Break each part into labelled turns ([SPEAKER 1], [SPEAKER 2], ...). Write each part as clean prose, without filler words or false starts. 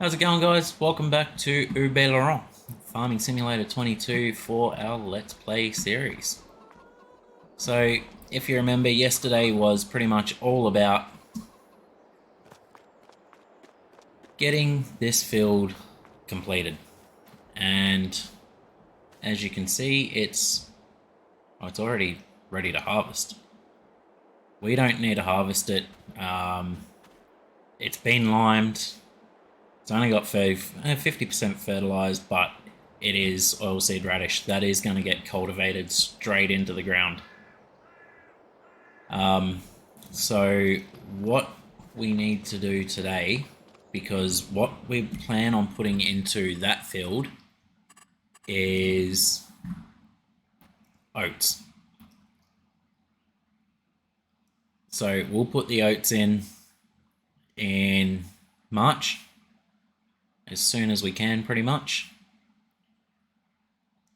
[SPEAKER 1] How's it going, guys? Welcome back to Haut Beyleron, Farming Simulator 22 for our Let's Play series. So, if you remember, yesterday was pretty much all about getting this field completed. And as you can see, it's already ready to harvest. We don't need to harvest it. It's been limed. It's only got 50% fertilized, but it is oilseed radish. That is going to get cultivated straight into the ground. So what we need to do today, because what we plan on putting into that field is oats. So we'll put the oats in March, as soon as we can, pretty much.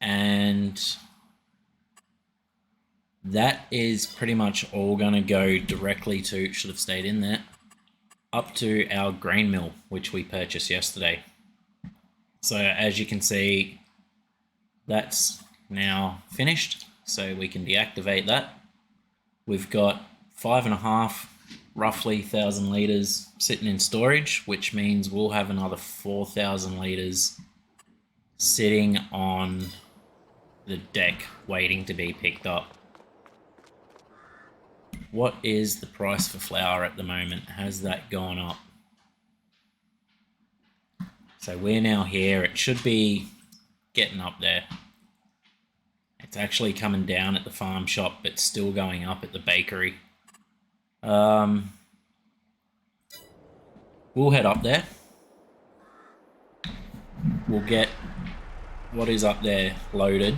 [SPEAKER 1] And that is pretty much all going to go directly to, should have stayed in there, up to our grain mill, which we purchased yesterday. So as you can see, that's now finished, so we can deactivate that. We've got 5.5 roughly 1,000 litres sitting in storage, which means we'll have another 4,000 litres sitting on the deck waiting to be picked up. What is the price for flour at the moment? Has that gone up? So we're now here. It should be getting up there. It's actually coming down at the farm shop, but still going up at the bakery. We'll head up there. We'll get what is up there loaded.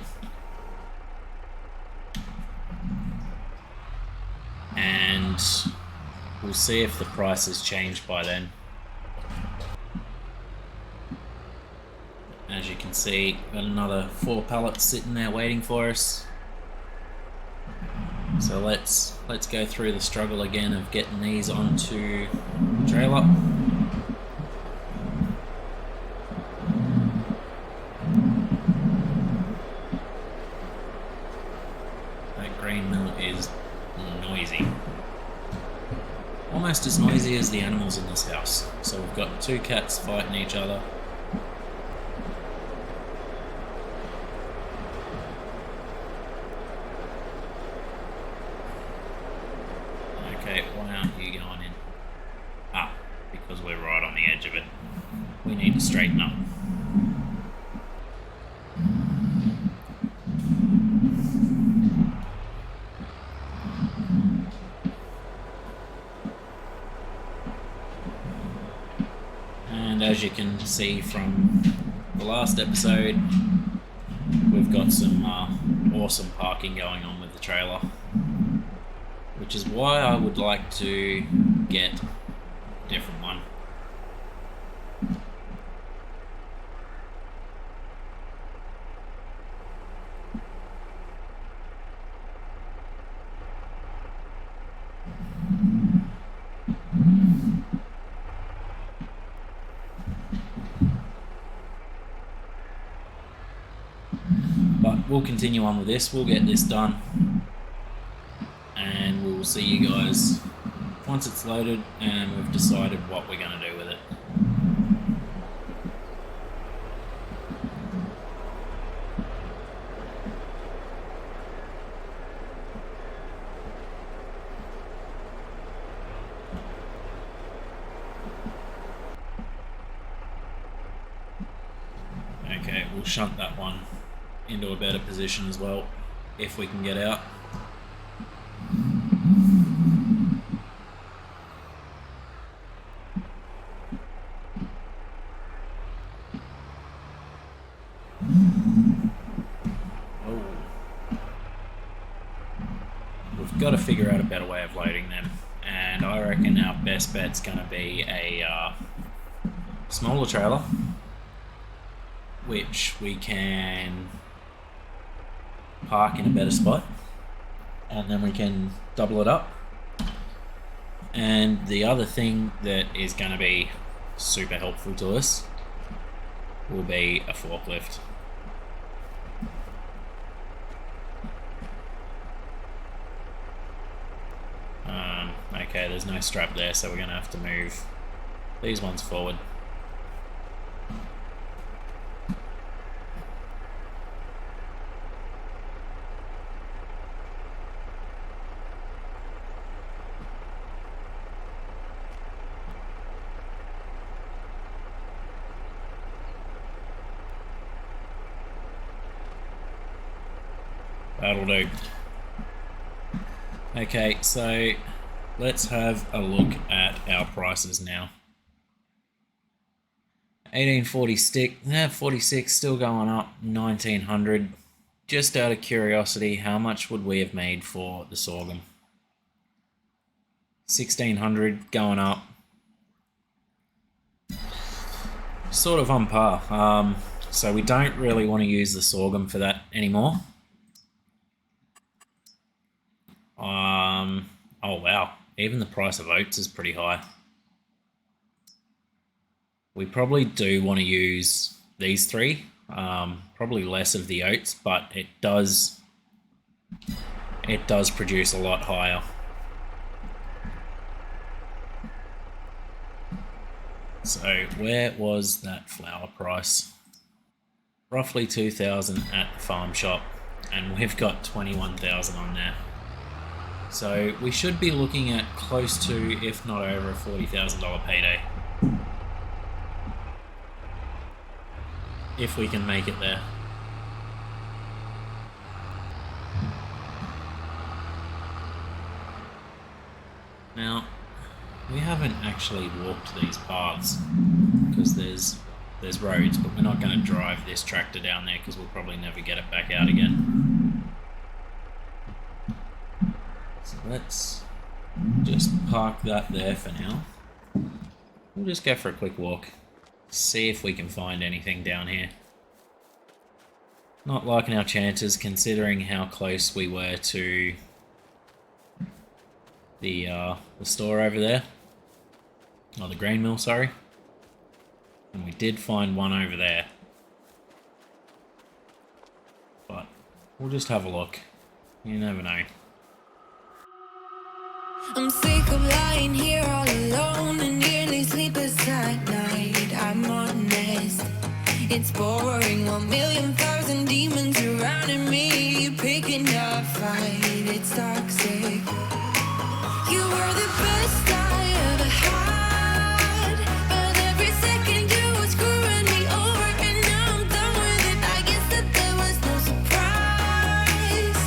[SPEAKER 1] And we'll see if the price has changed by then. As you can see, got another 4 pallets sitting there waiting for us. So let's go through the struggle again of getting these onto the trailer. That grain mill is noisy. Almost as noisy as the animals in this house. So we've got 2 cats fighting each other. Okay, why aren't you going in? Ah, because we're right on the edge of it. We need to straighten up. And as you can see from the last episode, we've got some awesome parking going on with the trailer, which is why I would like to get a different one. But we'll continue on with this. We'll get this done. And we'll see you guys once it's loaded and we've decided what we're going to do with it. Okay, we'll shunt that one into a better position as well, if we can get out. We've got to figure out a better way of loading them, and I reckon our best bet's going to be a smaller trailer, which we can park in a better spot, and then we can double it up. And the other thing that is going to be super helpful to us will be a forklift. Okay, there's no strap there, so we're going to have to move these ones forward. That'll do. Okay, so let's have a look at our prices now. 46 still going up, 1900. Just out of curiosity, how much would we have made for the sorghum? 1600 going up. Sort of on par. So we don't really want to use the sorghum for that anymore. Oh wow, even the price of oats is pretty high. We probably do want to use these three, probably less of the oats, but it does produce a lot higher. So where was that flour price? Roughly 2,000 at the farm shop, and we've got 21,000 on there. So we should be looking at close to, if not over, a $40,000 payday. If we can make it there. Now, we haven't actually walked these paths because there's roads, but we're not going to drive this tractor down there because we'll probably never get it back out again. So let's just park that there for now. We'll just go for a quick walk, see if we can find anything down here. Not liking our chances considering how close we were to the store over there. Oh, the grain mill, sorry. And we did find one over there. But we'll just have a look. You never know.
[SPEAKER 2] I'm sick of lying here all alone and nearly sleepless at night. I'm honest, it's boring. 1,000,000 demons surrounding me, picking a fight. It's toxic. You were the best I ever had, but every second you were screwing me over, and now I'm done with it. I guess that there was no surprise,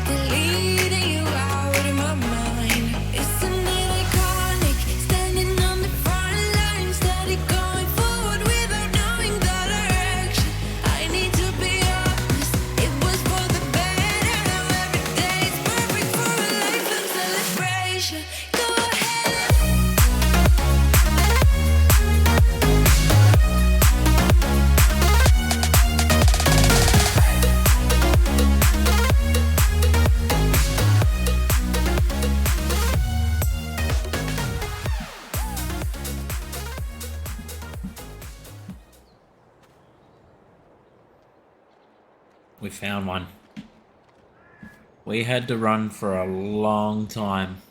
[SPEAKER 2] deleting you out of my mind. Isn't it iconic, standing on the front line, steady going forward without knowing the direction? I need to be honest, it was for the better. Now every day is perfect for a lifelong celebration. Go ahead.
[SPEAKER 1] We found one. We had to run for a long time,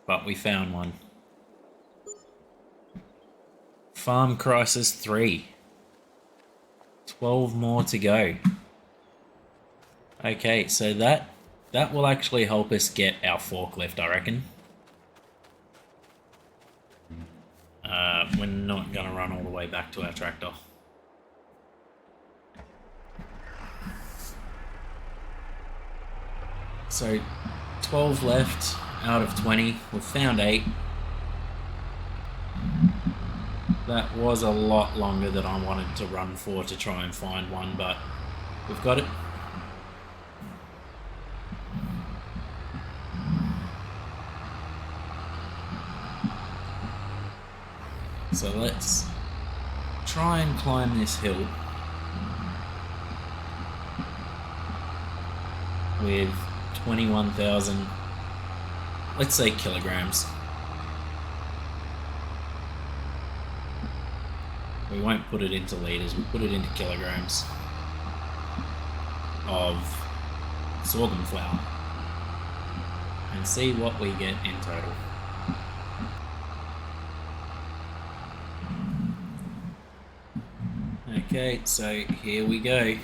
[SPEAKER 1] but we found one. Farm Crisis 3. 12 more to go. Okay, so that will actually help us get our forklift, I reckon. We're not going to run all the way back to our tractor. So 12 left out of 20. We've found 8. That was a lot longer than I wanted to run for to try and find one, but we've got it. So let's try and climb this hill with 21,000, let's say kilograms. We won't put it into litres, we'll put it into kilograms of sorghum flour and see what we get in total. Okay, so here we go.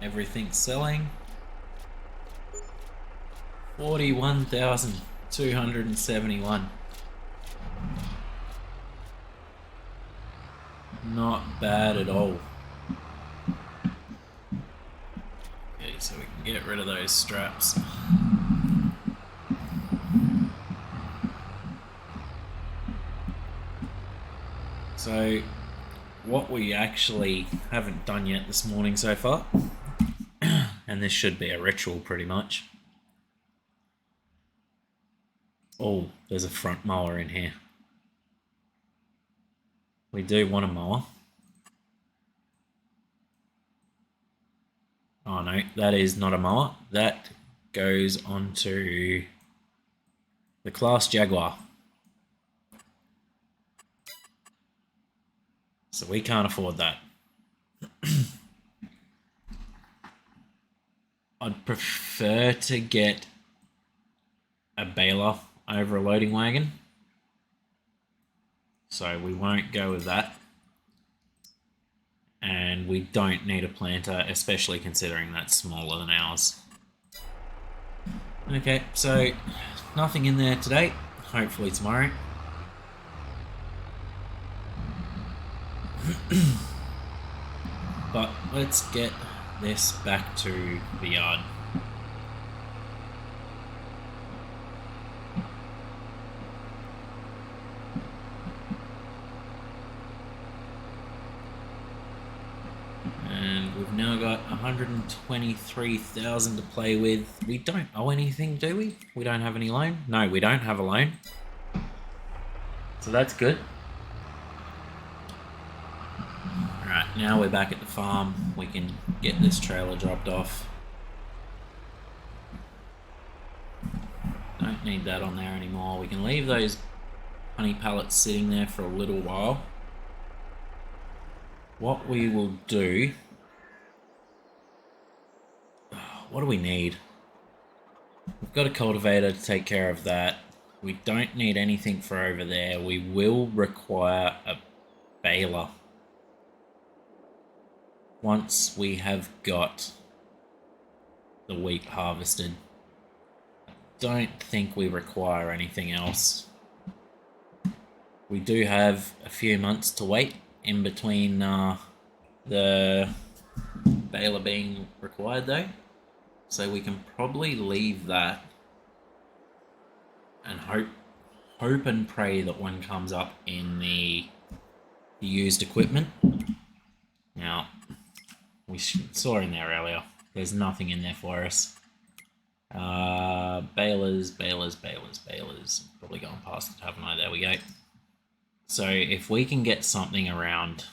[SPEAKER 1] Everything's selling. 41,271. Not bad at all. Okay, so we can get rid of those straps. So what we actually haven't done yet this morning so far, and this should be a ritual pretty much. Oh, there's a front mower in here. We do want a mower. Oh no, that is not a mower. That goes onto the Class Jaguar. So we can't afford that. I'd prefer to get a baler over a loading wagon. So we won't go with that. And we don't need a planter, especially considering that's smaller than ours. Okay, so nothing in there today. Hopefully tomorrow. But let's get this back to the yard. And we've now got 123,000 to play with. We don't owe anything, do we? We don't have any loan? No, we don't have a loan. So that's good. Alright, now we're back at the farm. We can get this trailer dropped off. Don't need that on there anymore. We can leave those honey pallets sitting there for a little while. What we will do... What do we need? We've got a cultivator to take care of that. We don't need anything for over there. We will require a baler once we have got the wheat harvested. I don't think we require anything else. We do have a few months to wait in between the baler being required though. So we can probably leave that and hope and pray that one comes up in the used equipment. Now, we saw in there earlier, there's nothing in there for us. Balers. Probably gone past it, haven't I? There we go. So if we can get something around,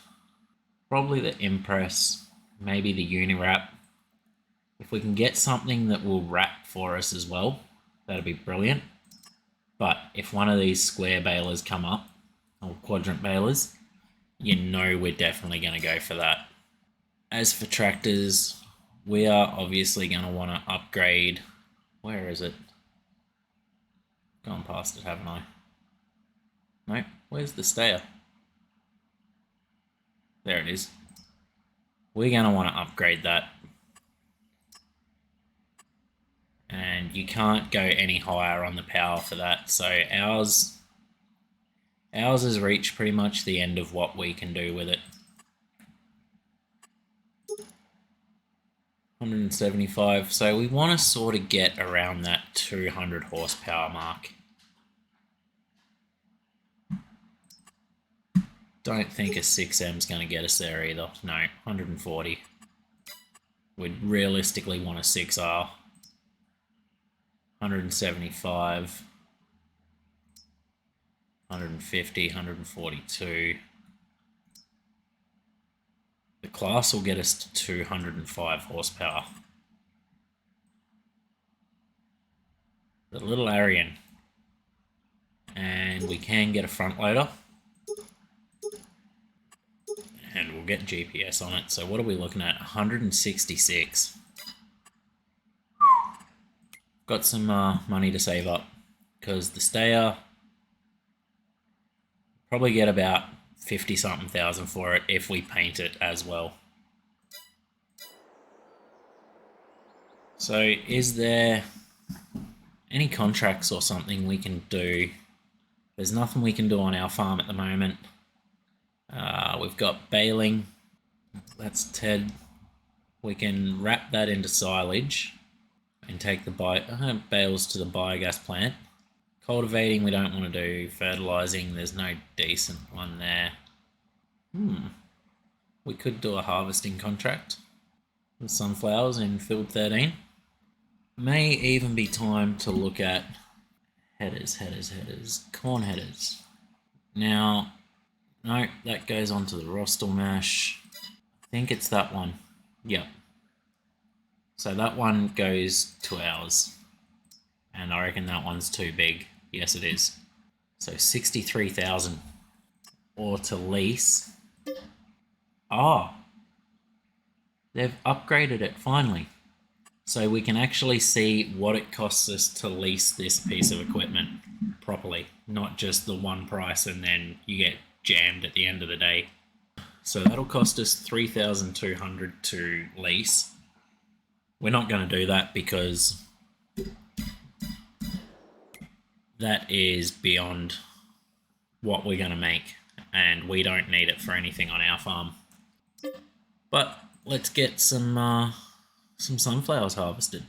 [SPEAKER 1] probably the Impress, maybe the Uniwrap. If we can get something that will wrap for us as well, that'd be brilliant. But if one of these square balers come up, or quadrant balers, you know we're definitely going to go for that. As for tractors, we are obviously going to want to upgrade. Where is it? Gone past it, haven't I? No, where's the stayer? There it is. We're going to want to upgrade that. And you can't go any higher on the power for that. So ours has reached pretty much the end of what we can do with it. 175. So we want to sort of get around that 200 horsepower mark. Don't think a 6M is going to get us there either. No, 140. We'd realistically want a 6R. 175, 150, 142. The class will get us to 205 horsepower. The little Arian, and we can get a front loader. And we'll get GPS on it. So what are we looking at? 166. Got some money to save up, because the stayer, probably get about 50 something thousand for it if we paint it as well. So is there any contracts or something we can do? There's nothing we can do on our farm at the moment. We've got baling. That's Ted. We can wrap that into silage and take the bales to the biogas plant. Cultivating we don't want to do. Fertilizing, there's no decent one there. We could do a harvesting contract with sunflowers in field 13. May even be time to look at headers, corn headers. Now, no, that goes onto the rostal mash. I think it's that one. Yep. So that one goes to ours. And I reckon that one's too big. Yes, it is. So 63,000. Or to lease. Oh, they've upgraded it finally. So we can actually see what it costs us to lease this piece of equipment properly. Not just the one price and then you get jammed at the end of the day. So that'll cost us 3,200 to lease. We're not going to do that because that is beyond what we're going to make, and we don't need it for anything on our farm. But let's get some sunflowers harvested.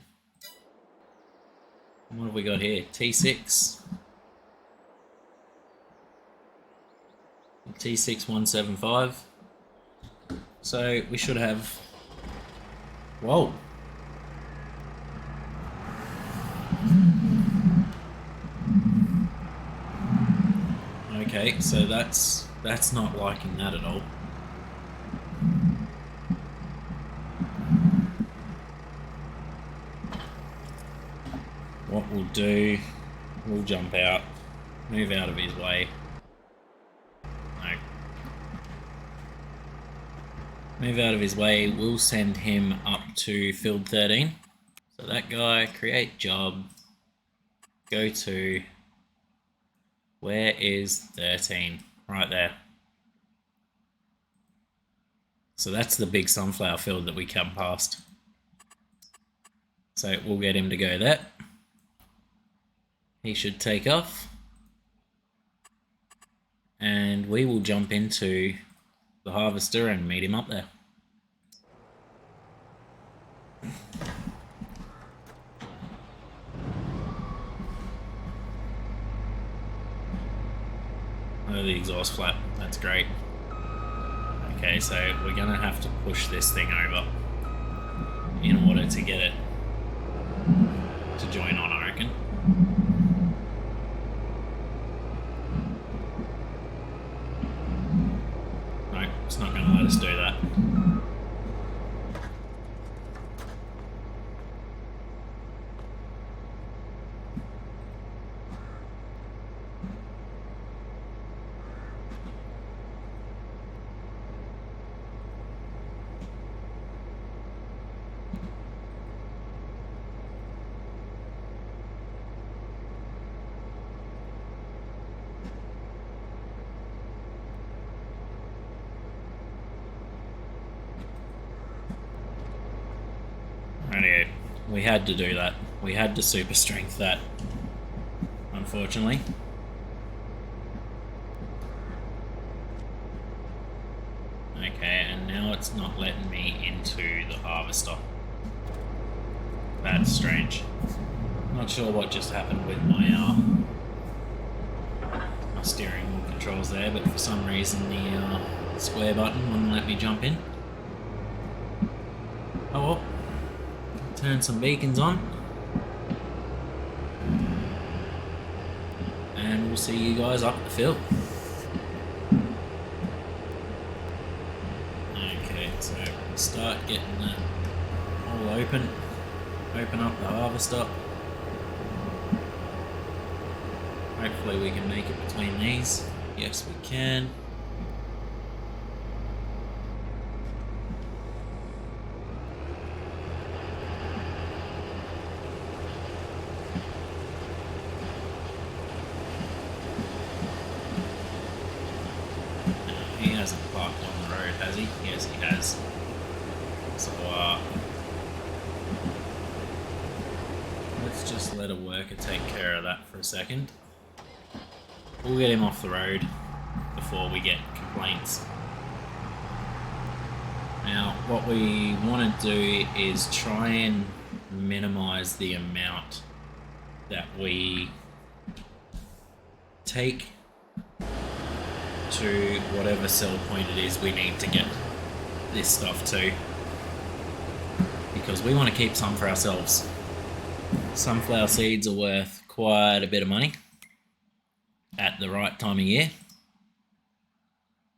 [SPEAKER 1] What have we got here? T6. T6175. So we should have... Whoa. Okay, so that's not liking that at all. What we'll do, we'll jump out, move out of his way. No. Move out of his way, we'll send him up to field 13. So that guy, create job, go to, where is 13? Right there. So that's the big sunflower field that we come past. So we'll get him to go there. He should take off. And we will jump into the harvester and meet him up there. Oh, the exhaust flap. That's great. Okay, so we're gonna have to push this thing over in order to get it to join on, I reckon. No, it's not gonna let us do that. Anyway, we had to do that. We had to super strength that, unfortunately. Okay, and now it's not letting me into the harvester. That's strange. Not sure what just happened with my steering wheel controls there, but for some reason the square button wouldn't let me jump in. Oh well. Turn some beacons on. And we'll see you guys up the field. Okay, so we'll start getting that all open. Open up the harvester. Hopefully we can make it between these. Yes, we can. He hasn't parked on the road, has he? Yes, he has. So, let's just let a worker take care of that for a second. We'll get him off the road before we get complaints. Now, what we want to do is try and minimize the amount that we take to whatever sell point it is we need to get this stuff to, because we want to keep some for ourselves. Sunflower seeds are worth quite a bit of money at the right time of year,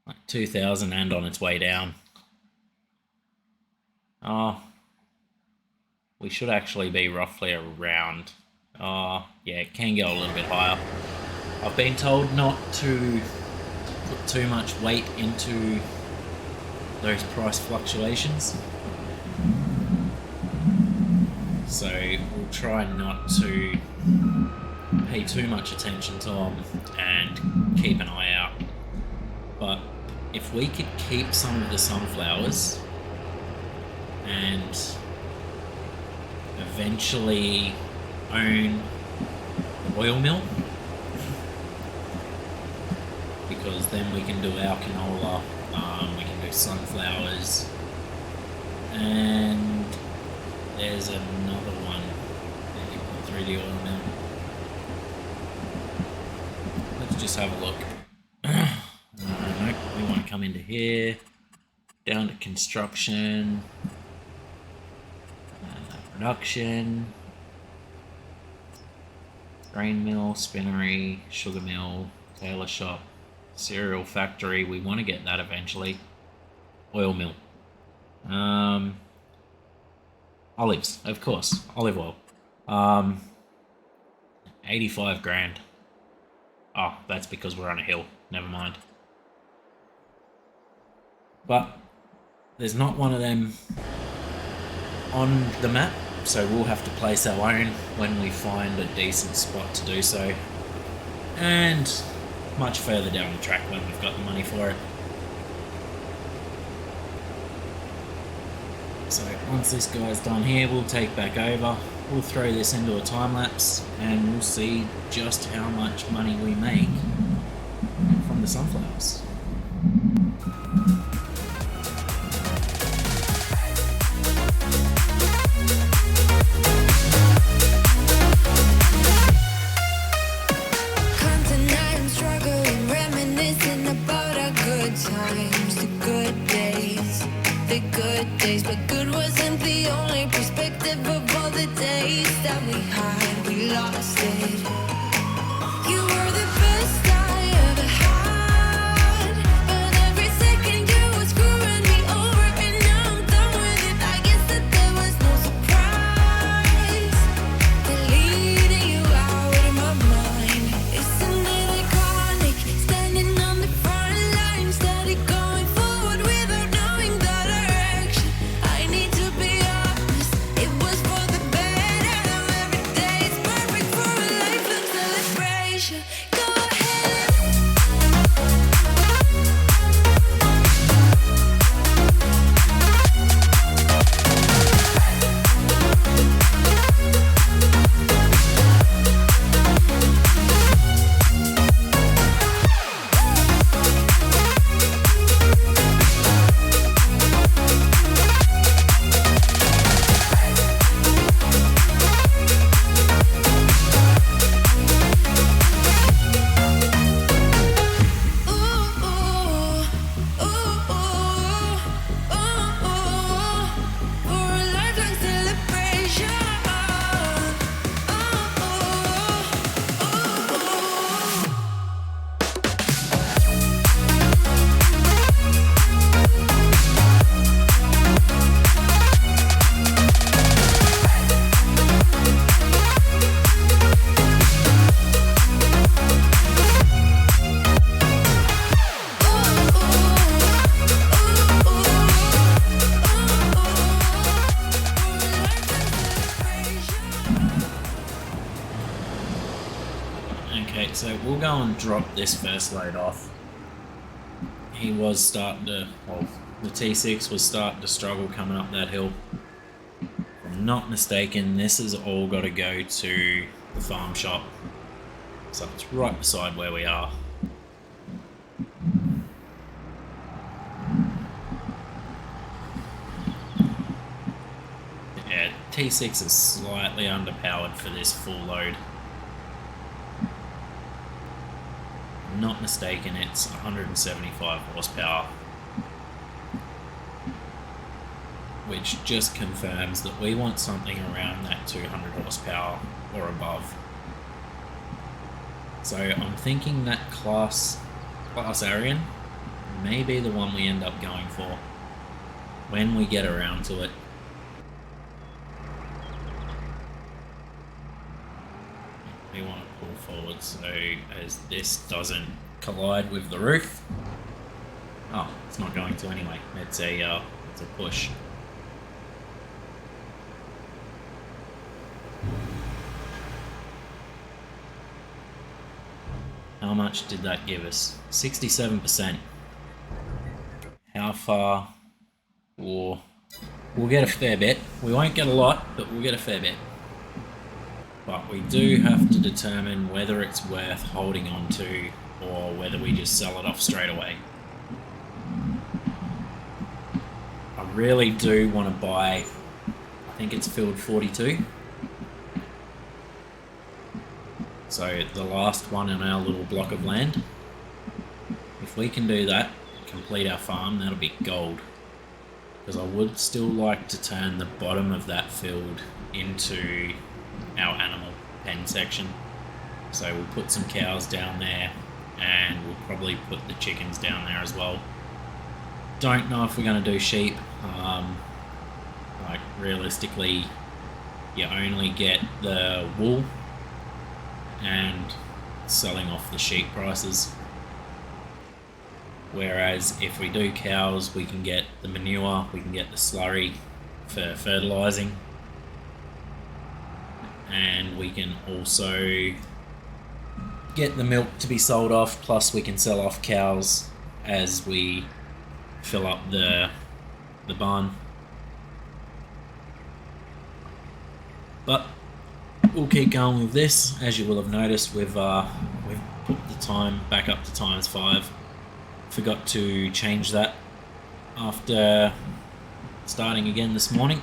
[SPEAKER 1] like 2,000 and on its way down. We should actually be roughly around, yeah, it can go a little bit higher. I've been told not to put too much weight into those price fluctuations, so we'll try not to pay too much attention to them and keep an eye out. But if we could keep some of the sunflowers and eventually own the oil mill, because then we can do our canola, we can do sunflowers, and there's another one that you put through the oil mill. Let's just have a look. Nope, we want to come into here, down to construction, production, grain mill, spinnery, sugar mill, tailor shop, cereal factory. We want to get that eventually. Oil mill. Olives, of course, olive oil. 85 grand. Oh, that's because we're on a hill. Never mind. But there's not one of them on the map, so we'll have to place our own when we find a decent spot to do so, and much further down the track when we've got the money for it. So once this guy's done here, we'll take back over, we'll throw this into a time lapse, and we'll see just how much money we make from the sunflowers.
[SPEAKER 2] But good wasn't the only perspective of all the days that we had. We lost it. You were the best I ever had.
[SPEAKER 1] go and drop this first load off, he was starting to, well, the T6 was starting to struggle coming up that hill. If I'm not mistaken, this has all got to go to the farm shop. So it's right beside where we are. Yeah, T6 is slightly underpowered for this full load. If I'm not mistaken, it's 175 horsepower. Which just confirms that we want something around that 200 horsepower or above. So I'm thinking that class Arian may be the one we end up going for when we get around to it. We want to pull forward so as this doesn't collide with the roof. Oh, it's not going to anyway. It's a push. How much did that give us? 67%. How far? We'll get a fair bit. We won't get a lot, but we'll get a fair bit. But we do have to determine whether it's worth holding on to or whether we just sell it off straight away. I really do want to buy, I think it's field 42. So the last one in our little block of land. If we can do that, complete our farm, that'll be gold. Because I would still like to turn the bottom of that field into our animal pen section. So we'll put some cows down there and we'll probably put the chickens down there as well. Don't know if we're going to do sheep. Like realistically, you only get the wool and selling off the sheep prices. Whereas if we do cows, we can get the manure, we can get the slurry for fertilizing, and we can also get the milk to be sold off, plus we can sell off cows as we fill up the barn. But we'll keep going with this. As you will have noticed, we've put the time back up to ×5. Forgot to change that after starting again this morning.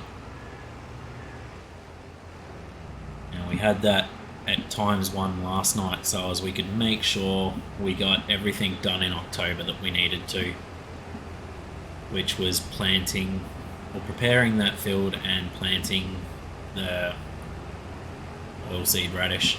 [SPEAKER 1] And we had that at ×1 last night, so as we could make sure we got everything done in October that we needed to, which was planting or preparing that field and planting the oilseed radish.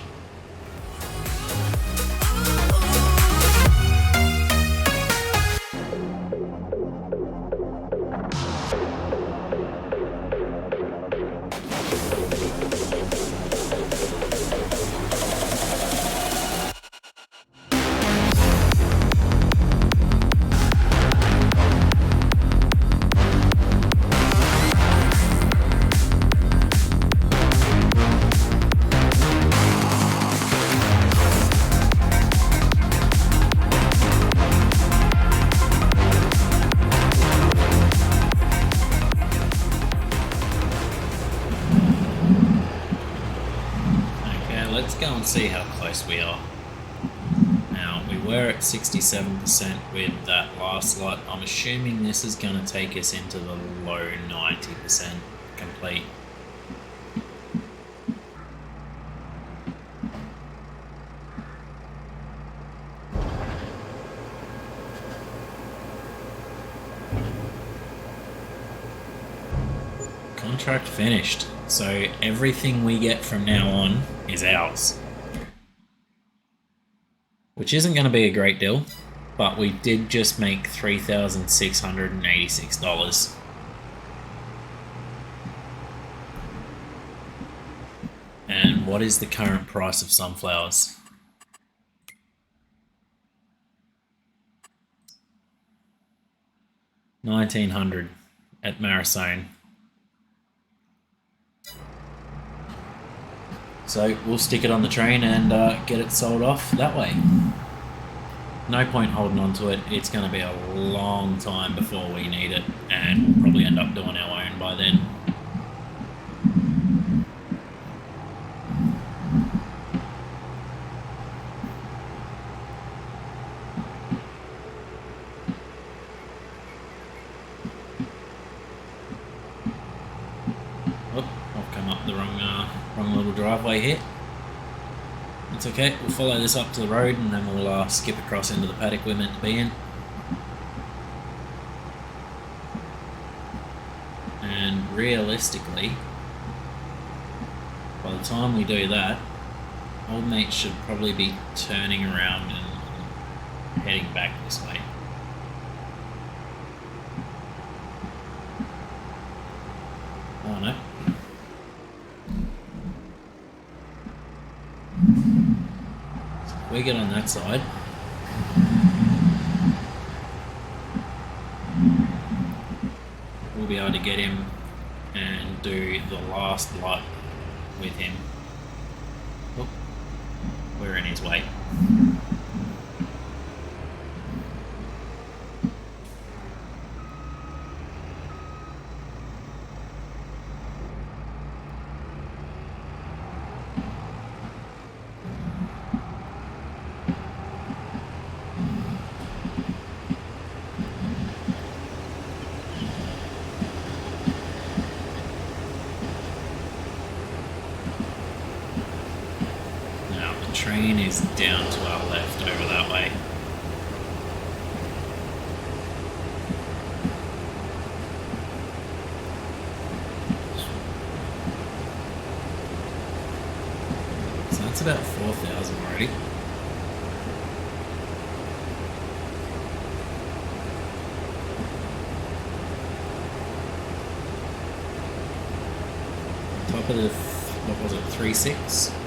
[SPEAKER 1] Let's go and see how close we are. Now, we were at 67% with that last lot. I'm assuming this is going to take us into the low 90% complete. Contract finished. So everything we get from now on is ours. Which isn't going to be a great deal, but we did just make $3,686. And what is the current price of sunflowers? $1,900 at Marisone. So we'll stick it on the train and get it sold off that way. no point holding on to it. It's going to be a long time before we need it, and probably end up doing our own by then. Oh, I've come up the wrong little driveway here. It's okay, we'll follow this up to the road and then we'll skip across into the paddock we're meant to be in. And realistically, by the time we do that, old mate should probably be turning around and heading back this way. Oh no. We get on that side. We'll be able to get him and do the last lot with him. Oh, we're in his way. Train is down to our left over that way. So that's about 4,000 already. Top of the, what was it, 3.6?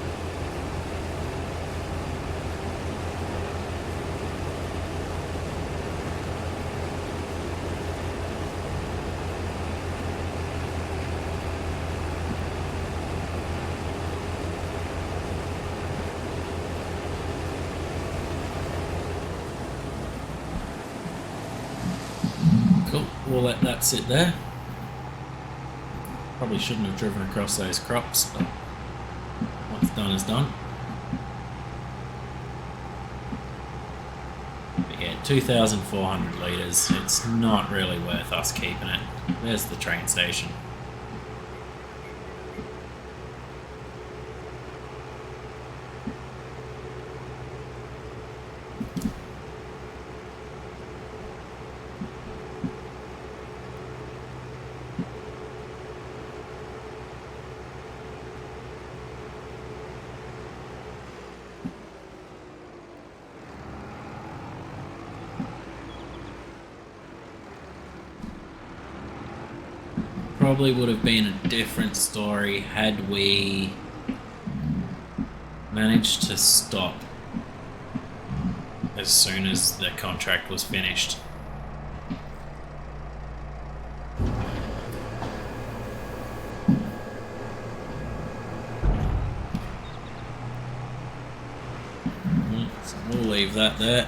[SPEAKER 1] Cool, we'll let that sit there. Probably shouldn't have driven across those crops, but what's done is done. But yeah, 2,400 litres, it's not really worth us keeping it. There's the train station. Probably would have been a different story had we managed to stop as soon as the contract was finished. So we'll leave that there.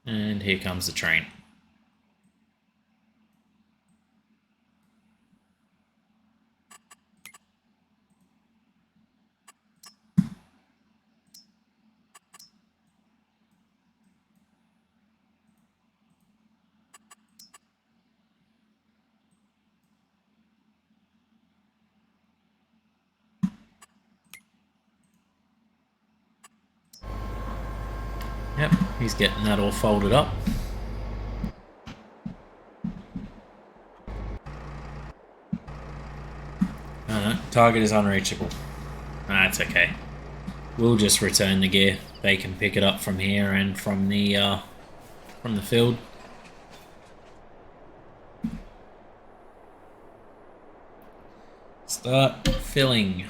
[SPEAKER 1] And here comes the train. Yep, he's getting that all folded up. Target is unreachable. That's okay. We'll just return the gear. They can pick it up from here and from the field. Start filling.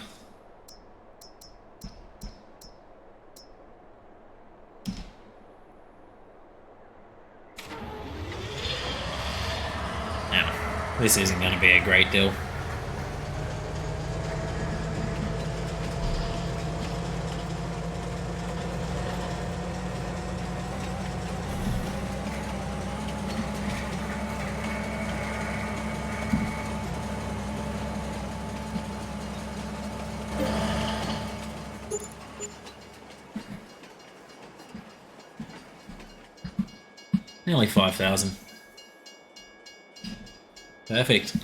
[SPEAKER 1] Now, this isn't going to be a great deal. Nearly 5,000. Perfect.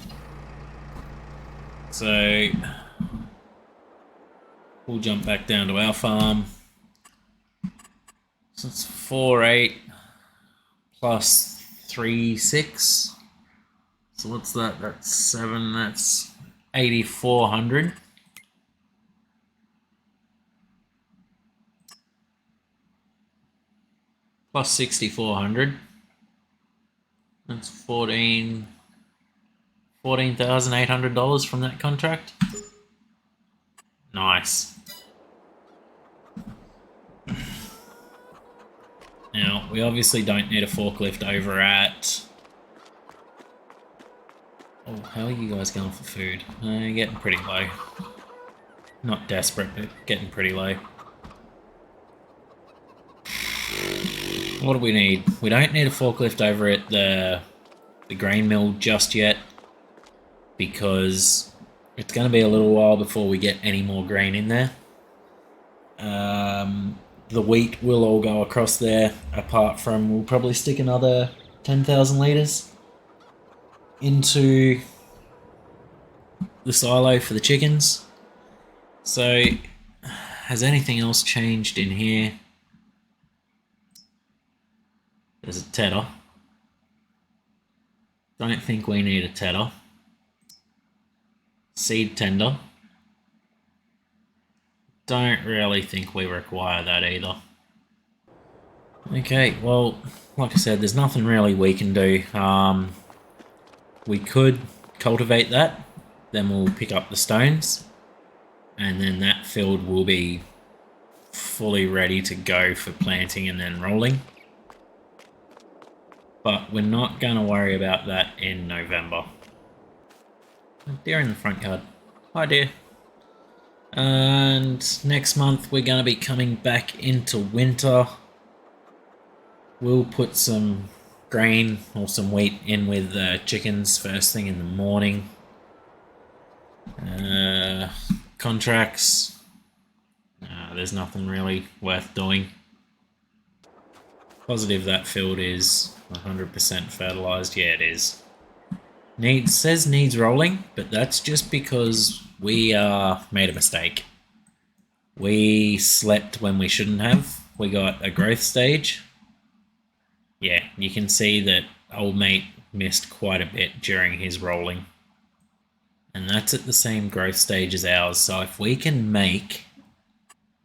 [SPEAKER 1] So we'll jump back down to our farm. So it's 4,8 plus 3,6. So what's that? That's 7. That's 8,400. Plus 6,400. That's $14,800 from that contract. Nice. Now, we obviously don't need a forklift over at... Oh, how are you guys going for food? Getting pretty low. Not desperate, but getting pretty low. What do we need? We don't need a forklift over at the grain mill just yet, because it's going to be a little while before we get any more grain in there. The wheat will all go across there, apart from we'll probably stick another 10,000 litres into the silo for the chickens. So, has anything else changed in here? There's a tedder. Don't think we need a tedder. Seed tender. Don't really think we require that either. Okay, well, like I said, there's nothing really we can do. We could cultivate that, then we'll pick up the stones, and then that field will be fully ready to go for planting and then rolling. But we're not going to worry about that in November. Deer in the front yard. Hi, dear. And next month we're going to be coming back into winter. We'll put some grain or some wheat in with the chickens first thing in the morning. Contracts. There's nothing really worth doing. Positive that field is 100% fertilized. Yeah, it is. Says needs rolling, but that's just because we made a mistake. We slept when we shouldn't have. We got a growth stage. Yeah, you can see that old mate missed quite a bit during his rolling. And that's at the same growth stage as ours. So if we can make...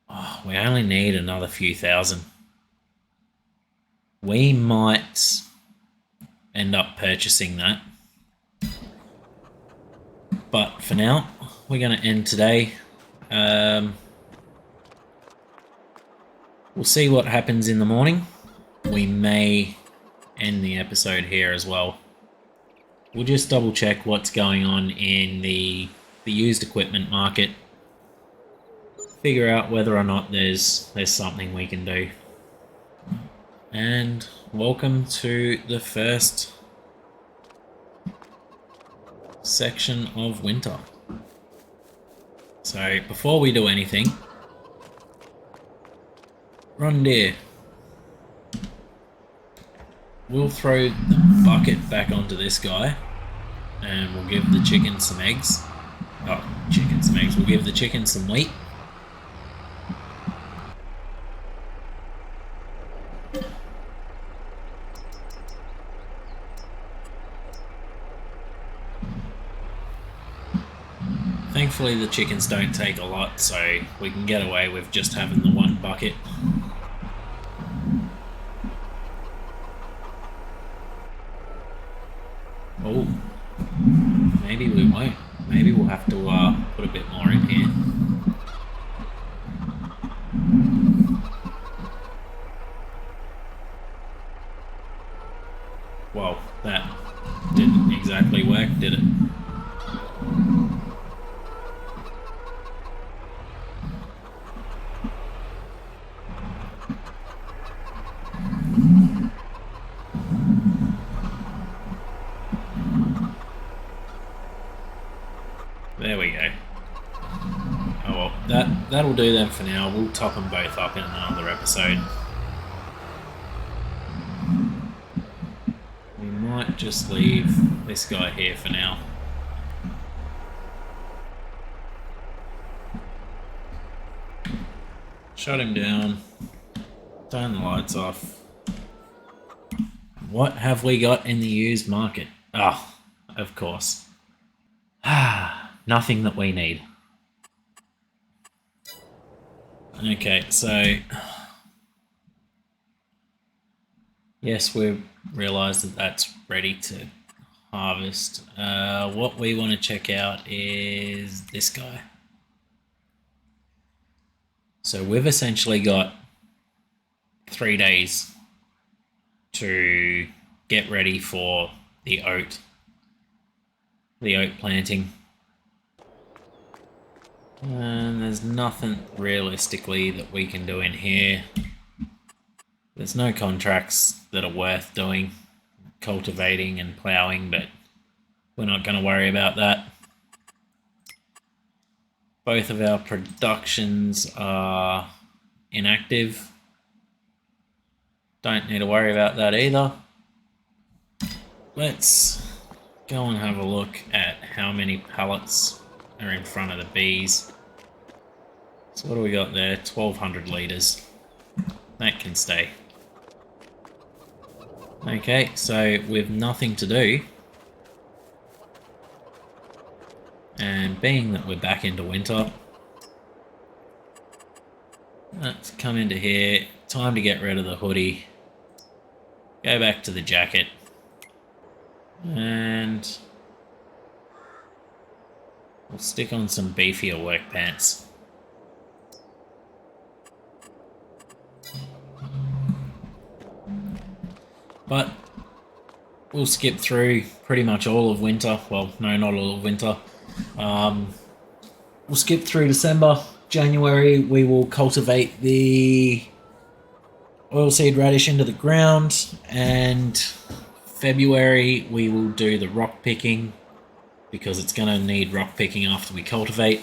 [SPEAKER 1] Oh, we only need another few thousand. We might end up purchasing that. But for now, we're going to end today. We'll see what happens in the morning. We may end the episode here as well. We'll just double check what's going on in the used equipment market. Figure out whether or not there's something we can do. And welcome to the first section of winter. So before we do anything, run deer. We'll throw the bucket back onto this guy and we'll give the chicken some eggs. We'll give the chicken some wheat. Thankfully the chickens don't take a lot, so we can get away with just having the one bucket. Oh, maybe we won't. maybe we'll have to put a bit more in here. Well, that didn't exactly work, did it? There we go. Oh well, that'll do them for now. We'll top them both up in another episode. We might just leave this guy here for now. Shut him down. Turn the lights off. What have we got in the used market? Oh, of course. Nothing that we need. Okay, so yes, we've realized that that's ready to harvest. What we want to check out is this guy. So we've essentially got 3 days to get ready for the oat planting. And there's nothing realistically that we can do in here. There's no contracts that are worth doing, cultivating and ploughing, but we're not going to worry about that. Both of our productions are inactive. Don't need to worry about that either. Let's go and have a look at how many pallets are in front of the bees. So what do we got there? 1,200 litres. That can stay. Okay, so with nothing to do, and being that we're back into winter, let's come into here. Time to get rid of the hoodie. Go back to the jacket. And we'll stick on some beefier work pants. But we'll skip through pretty much all of winter. Well, no, not all of winter. We'll skip through December. January, we will cultivate the oilseed radish into the ground. And February, we will do the rock picking, because it's going to need rock picking after we cultivate.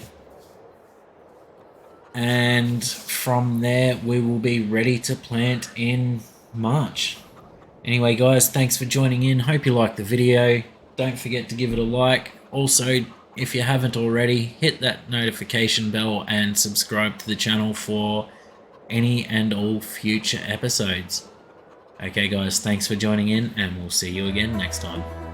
[SPEAKER 1] And from there, we will be ready to plant in March. Anyway, guys, thanks for joining in. Hope you liked the video. Don't forget to give it a like. Also, if you haven't already, hit that notification bell and subscribe to the channel for any and all future episodes. Okay, guys, thanks for joining in, and we'll see you again next time.